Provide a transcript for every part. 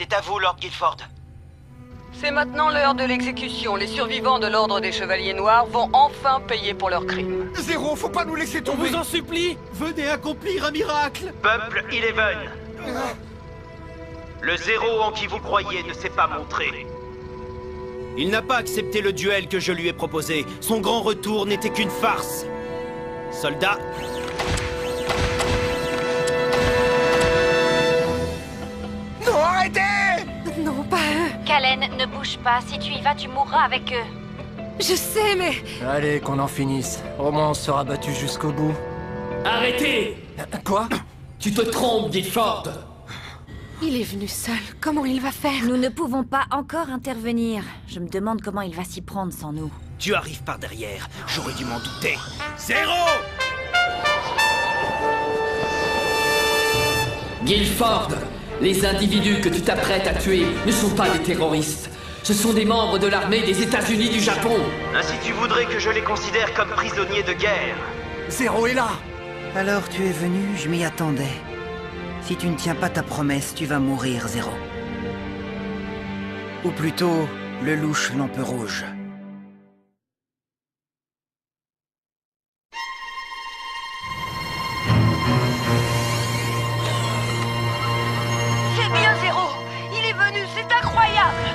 C'est à vous, Lord Guilford. C'est maintenant l'heure de l'exécution. Les survivants de l'Ordre des Chevaliers Noirs vont enfin payer pour leurs crimes. Zéro, faut pas nous laisser On tomber. vous en supplie, venez accomplir un miracle. Peuple Eleven. Le Zéro en qui vous croyez ne s'est pas montré. Il n'a pas accepté le duel que je lui ai proposé. Son grand retour n'était qu'une farce. Soldats, Non, arrêtez! Non, pas eux. Kalen, ne bouge pas. Si tu y vas, tu mourras avec eux. Je sais, mais... Allez, qu'on en finisse. Au moins, on sera battu jusqu'au bout. Arrêtez! Quoi? Tu te trompes, Guilford! Il est venu seul. Comment il va faire? Nous ne pouvons pas encore intervenir. Je me demande comment il va s'y prendre sans nous. tu arrives par derrière. J'aurais dû m'en douter. Zéro! Guilford, les individus que tu t'apprêtes à tuer ne sont pas des terroristes. Ce sont des membres de l'armée des États-Unis du Japon. Ainsi tu voudrais que je les considère comme prisonniers de guerre. Zéro est là. Alors tu es venu, je m'y attendais. Si tu ne tiens pas ta promesse, tu vas mourir, Zéro. Ou plutôt, le louche lampe rouge. C'est bien Zéro. Il est venu, c'est incroyable.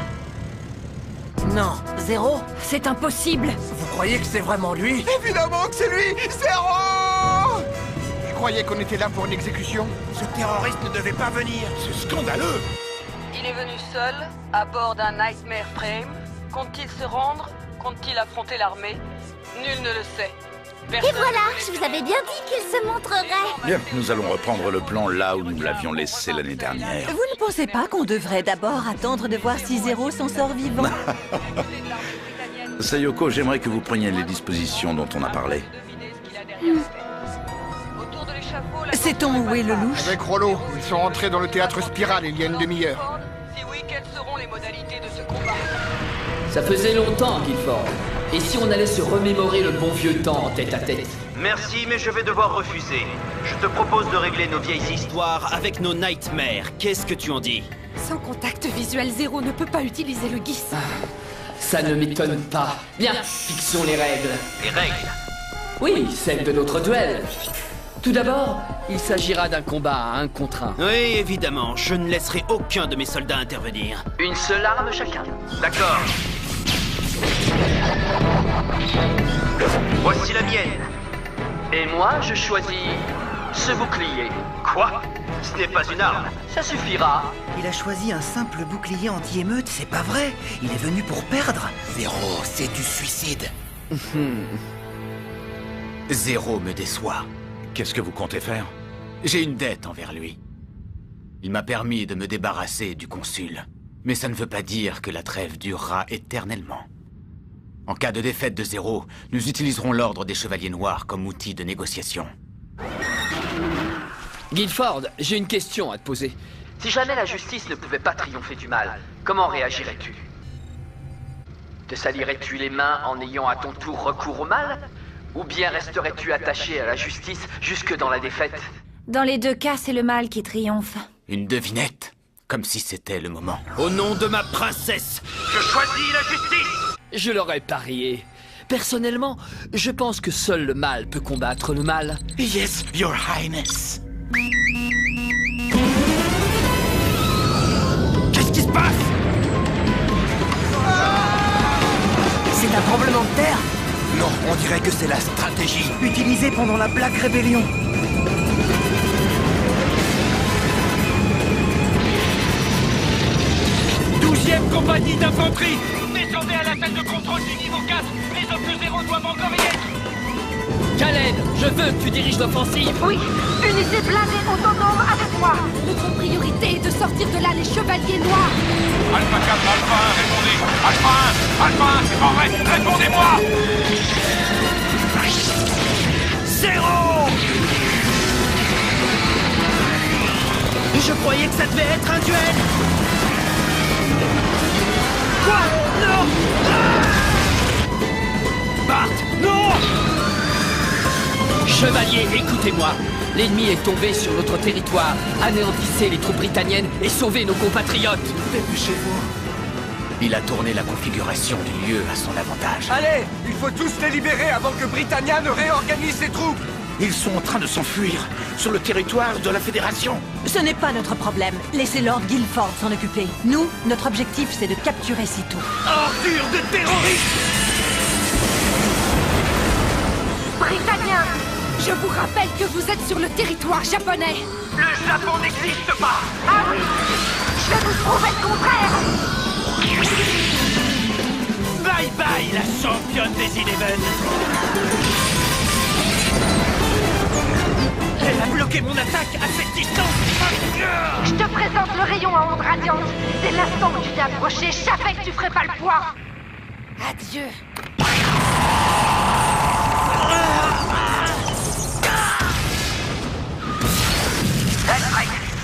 Non, Zéro? C'est impossible. Vous croyez que c'est vraiment lui? Évidemment que c'est lui. Zéro! Je croyais qu'on était là pour une exécution. Ce terroriste ne devait pas venir. C'est scandaleux. Il est venu seul, à bord d'un Nightmare Frame. Compte-t-il se rendre? Compte-t-il affronter l'armée? Nul ne le sait. Et voilà, je vous avais bien dit qu'il se montrerait. Bien, nous allons reprendre le plan là où nous l'avions laissé l'année dernière. Vous ne pensez pas qu'on devrait d'abord attendre de voir si Zéro s'en sort vivant? Sayoko, j'aimerais que vous preniez les dispositions dont on a parlé. Sait-on où est le louche? Avec Rollo, ils sont rentrés dans le théâtre Spirale il y a une demi-heure. Si oui, quelles seront les modalités de ce combat? Ça faisait longtemps, Guilford. Et si on allait se remémorer le bon vieux temps en tête-à-tête? Merci, mais je vais devoir refuser. Je te propose de régler nos vieilles histoires. Avec nos nightmares, qu'est-ce que tu en dis? Sans contact visuel, Zéro ne peut pas utiliser le GIS. Ça ne m'étonne pas. Bien, fixons les règles. Les règles? Oui, celles de notre duel. Tout d'abord, il s'agira d'un combat à 1 contre 1. Oui, évidemment, je ne laisserai aucun de mes soldats intervenir. Une seule arme chacun. D'accord. Voici la mienne. Et moi, je choisis ce bouclier. Quoi? Ce n'est pas une arme. Ça suffira. Il a choisi un simple bouclier anti-émeute, c'est pas vrai. Il est venu pour perdre. Zéro, c'est du suicide. Zéro me déçoit. Qu'est-ce que vous comptez faire? J'ai une dette envers lui. Il m'a permis de me débarrasser du consul. Mais ça ne veut pas dire que la trêve durera éternellement. En cas de défaite de Zéro, nous utiliserons l'ordre des Chevaliers Noirs comme outil de négociation. Guilford, j'ai une question à te poser. Si jamais la justice ne pouvait pas triompher du mal, comment réagirais-tu? Te salirais-tu les mains en ayant à ton tour recours au mal? Ou bien resterais-tu attaché à la justice jusque dans la défaite? Dans les deux cas, c'est le mal qui triomphe. Une devinette, comme si c'était le moment. Au nom de ma princesse, Je choisis la justice! Je l'aurais parié. Personnellement, je pense que seul le mal peut combattre le mal. Yes, Your Highness. qu'est-ce qui se passe? C'est un tremblement de terre Non, on dirait que c'est la stratégie. utilisé pendant la Black Rebellion. Compagnie d'infanterie. Descendez à la salle de contrôle du niveau 4. Les hommes de Zéro doivent encore y être. Kalen, je veux que tu diriges l'offensive. Oui, unité blindée autonome avec moi. Notre priorité est de sortir de là les chevaliers noirs. Alpha 4, Alpha 1, répondez. Alpha 1, Alpha 1, c'est pas vrai. Répondez-moi. Zéro! Je croyais que ça devait être un duel! Quoi? Non! Ah! Bart, non! Chevaliers, écoutez-moi. L'ennemi est tombé sur notre territoire. Anéantissez les troupes britanniennes et sauvez nos compatriotes. Dépêchez-vous. Il a tourné la configuration du lieu à son avantage. Allez, il faut tous les libérer avant que Britannia ne réorganise ses troupes. Ils sont en train de s'enfuir sur le territoire de la Fédération. Ce n'est pas notre problème. Laissez Lord Guilford s'en occuper. Nous, notre objectif, c'est de capturer Sitou. Ordure de terroristes! Britanniens, je vous rappelle que vous êtes sur le territoire japonais. Le Japon n'existe pas. Ah oui, je vais vous prouver le contraire. Bye bye, la championne des Eleven. Elle a bloqué mon attaque à cette distance. Je te présente le rayon à ondes radiantes. Dès l'instant où tu t'es approché, je savais que tu ferais pas le poids. Adieu.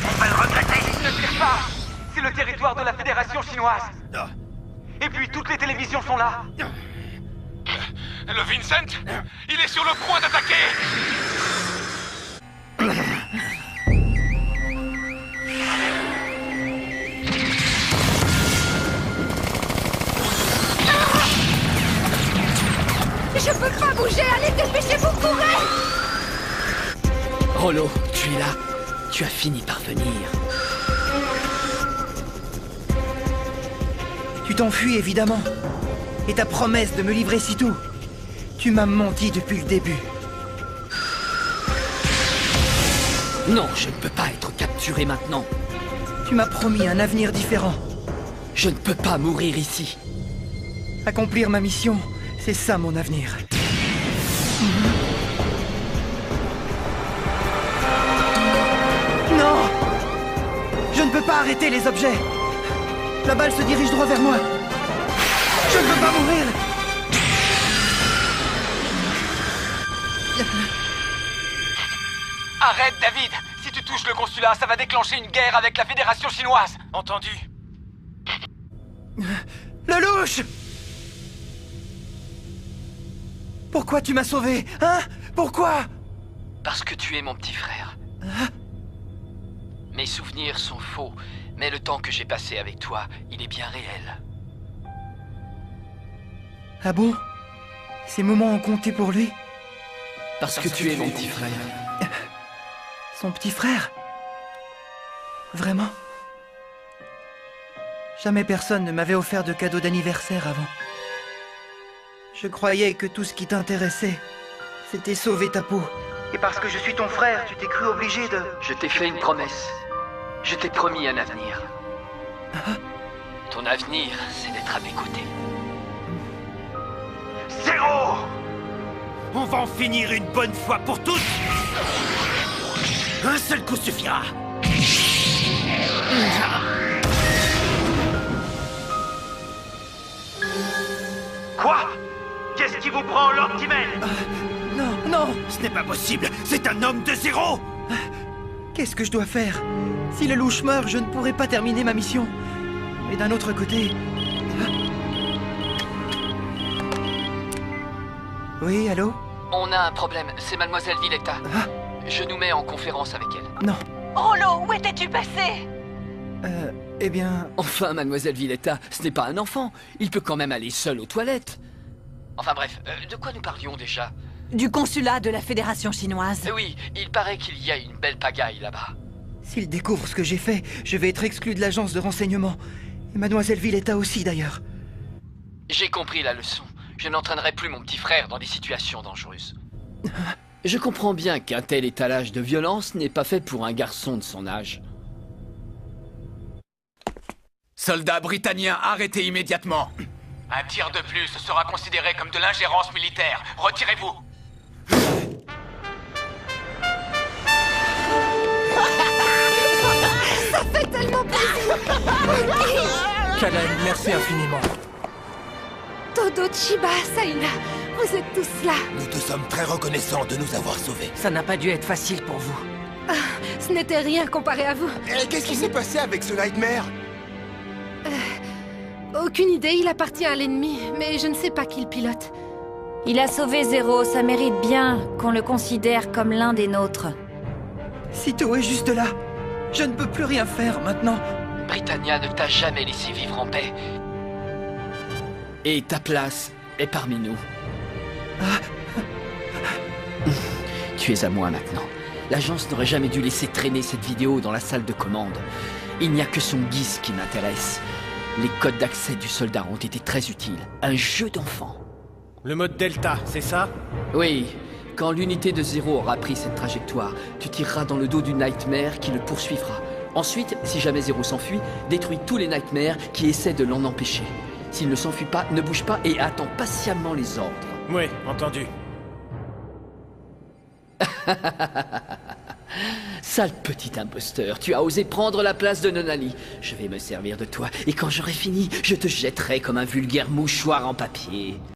On va le regretter. Ne tire pas. C'est le territoire de la Fédération chinoise. Et puis toutes les télévisions sont là. Le Vincent, il est sur le point d'attaquer. Je peux pas bouger, allez, dépêchez-vous, courez! Rollo, tu es là. Tu as fini par venir. Tu t'enfuis, évidemment. Et ta promesse de me livrer Sitou. Tu m'as menti depuis le début. Non, je ne peux pas être capturé maintenant. Tu m'as promis un avenir différent. Je ne peux pas mourir ici. Accomplir ma mission, c'est ça mon avenir. Non! Je ne peux pas arrêter les objets. La balle se dirige droit vers moi. Je ne peux pas mourir. Arrête, David. Si tu touches le consulat, ça va déclencher une guerre avec la Fédération chinoise. Entendu? Le louche! Pourquoi tu m'as sauvé? Hein? Pourquoi? Parce que tu es mon petit frère. Mes souvenirs sont faux, mais le temps que j'ai passé avec toi, il est bien réel. Ah bon? Ces moments ont compté pour lui? Parce que tu es mon petit frère. Son petit frère? Vraiment? Jamais personne ne m'avait offert de cadeau d'anniversaire avant. Je croyais que tout ce qui t'intéressait, c'était sauver ta peau. Et parce que je suis ton frère, tu t'es cru obligé de... Je t'ai fait une promesse. Je t'ai promis un avenir. Ton avenir, c'est d'être à mes côtés. Zéro! On va en finir une bonne fois pour toutes. Un seul coup suffira. Quoi? Qu'est-ce qui vous prend, Lord Timmel? Non, non! Ce n'est pas possible. C'est un homme de zéro. Qu'est-ce que je dois faire? Si le louche meurt, je ne pourrai pas terminer ma mission. Mais d'un autre côté... Oui, allô? On a un problème, c'est Mademoiselle Villetta. Je nous mets en conférence avec elle. Non. Rollo, où étais-tu passé? Eh bien... Enfin, Mademoiselle Villetta, ce n'est pas un enfant. Il peut quand même aller seul aux toilettes. Enfin bref, de quoi nous parlions déjà? Du consulat de la Fédération chinoise. Oui, il paraît qu'il y a une belle pagaille là-bas. S'il découvre ce que j'ai fait, je vais être exclu de l'agence de renseignement. Et Mademoiselle Villetta aussi, d'ailleurs. J'ai compris la leçon. Je n'entraînerai plus mon petit frère dans des situations dangereuses. Je comprends bien qu'un tel étalage de violence n'est pas fait pour un garçon de son âge. Soldats britanniens, arrêtez immédiatement. Un tir de plus sera considéré comme de l'ingérence militaire. Retirez-vous. Ça fait tellement plaisir. Kalen, merci infiniment. Todo, Chiba, Saïla, vous êtes tous là. Nous te sommes très reconnaissants de nous avoir sauvés. Ça n'a pas dû être facile pour vous. Ah, ce n'était rien comparé à vous. Et qu'est-ce qui s'est passé avec ce Nightmare? Aucune idée, il appartient à l'ennemi, mais je ne sais pas qui le pilote. Il a sauvé Zéro, ça mérite bien qu'on le considère comme l'un des nôtres. Sito est juste là. Je ne peux plus rien faire maintenant. Britannia ne t'a jamais laissé vivre en paix. Et ta place est parmi nous. Tu es à moi maintenant. L'agence n'aurait jamais dû laisser traîner cette vidéo dans la salle de commande. Il n'y a que son guise qui m'intéresse. Les codes d'accès du soldat ont été très utiles. Un jeu d'enfant. Le mode Delta, c'est ça? Oui. Quand l'unité de Zéro aura pris cette trajectoire, tu tireras dans le dos du Nightmare qui le poursuivra. Ensuite, si jamais Zéro s'enfuit, détruis tous les Nightmares qui essaient de l'en empêcher. S'il ne s'enfuit pas, ne bouge pas et attends patiemment les ordres. Oui, entendu. Sale petit imposteur, tu as osé prendre la place de Nonali. Je vais me servir de toi, et quand j'aurai fini, je te jetterai comme un vulgaire mouchoir en papier.